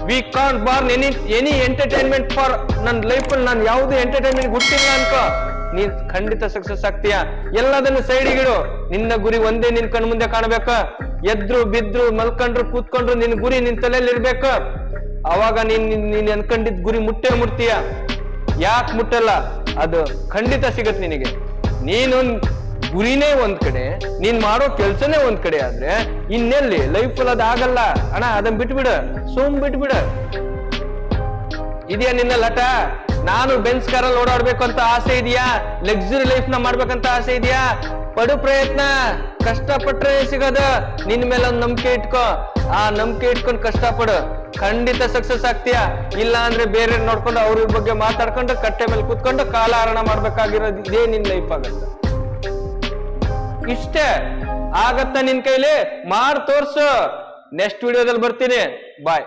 We can't Born any entertainment for ನನ್ನ ಲೈಫಲ್ಲಿ ನಾನು ಯಾವುದೇ ಎಂಟರ್ಟೈನ್ಮೆಂಟ್ ಹುಟ್ಟಿಲ್ಲ ಅನ್ಕೋ, ನೀನ್ ಖಂಡಿತ ಸಕ್ಸಸ್ ಆಗ್ತೀಯ. ಎಲ್ಲದನ್ನು ಸೈಡಿಗಿಡು, ನಿನ್ನ ಗುರಿ ಒಂದೇ ನಿನ್ ಕಣ್ ಮುಂದೆ ಕಾಣಬೇಕ. ಎದ್ರು ಬಿದ್ರು ಮಲ್ಕೊಂಡ್ರು ಕೂತ್ಕೊಂಡ್ರು ನಿನ್ ಗುರಿ ನಿನ್ ತಲೆಯಲ್ಲಿ ಇರ್ಬೇಕು. ಅವಾಗ ನೀನ್ ಅನ್ಕೊಂಡಿದ್ ಗುರಿ ಮುಟ್ತೀಯ. ಯಾಕೆ ಮುಟ್ಟಲ್ಲ? ಅದು ಖಂಡಿತ ಸಿಗತ್ ನಿನಗೆ. ನೀನೊಂದ್ ಗುರಿನೇ ಒಂದ್ ಕಡೆ, ನೀನ್ ಮಾಡೋ ಕೆಲ್ಸನೇ ಒಂದ್ ಕಡೆ ಆದ್ರೆ ಇನ್ನೆಲ್ಲಿ ಲೈಫಲ್ಲಿ ಅದಾಗಲ್ಲ ಅಣ್ಣ. ಅದನ್ನ ಬಿಟ್ಬಿಡ, ಬಿಟ್ಬಿಡ. ಇದೆಯಾ ನಿನ್ನ ಲಟ? ನಾನು ಬೆನ್ಸ್ ಕಾರಲ್ಲಿ ಓಡಾಡ್ಬೇಕು ಅಂತ ಆಸೆ ಇದೆಯಾ? ಲಕ್ಸುರಿ ಲೈಫ್ ನ ಮಾಡ್ಬೇಕಂತ ಆಸೆ ಇದೆಯಾ? ಪಡು ಪ್ರಯತ್ನ, ಕಷ್ಟಪಟ್ರೆ ಸಿಗದ. ನಿನ್ ಮೇಲೆ ಒಂದ್ ನಂಬಿಕೆ ಇಟ್ಕೋ, ಆ ನಂಬಿಕೆ ಇಟ್ಕೊಂಡು ಕಷ್ಟಪಡು, ಖಂಡಿತ ಸಕ್ಸಸ್ ಆಗ್ತೀಯ. ಇಲ್ಲ ಅಂದ್ರೆ ಬೇರೆ ನೋಡ್ಕೊಂಡು ಅವ್ರ ಬಗ್ಗೆ ಮಾತಾಡ್ಕೊಂಡು ಕಟ್ಟೆ ಮೇಲೆ ಕೂತ್ಕೊಂಡು ಕಾಲಹರಣ ಮಾಡ್ಬೇಕಾಗಿರೋದು ಇದೇ ನಿನ್ ಲೈಫ್ ಆಗತ್ತ. ಇಷ್ಟೇ ಆಗತ್ತ ನಿನ್ ಕೈಲಿ, ಮಾಡ್ ತೋರ್ಸು. ನೆಕ್ಸ್ಟ್ ವಿಡಿಯೋದಲ್ಲಿ ಬರ್ತೀನಿ. ಬಾಯ್.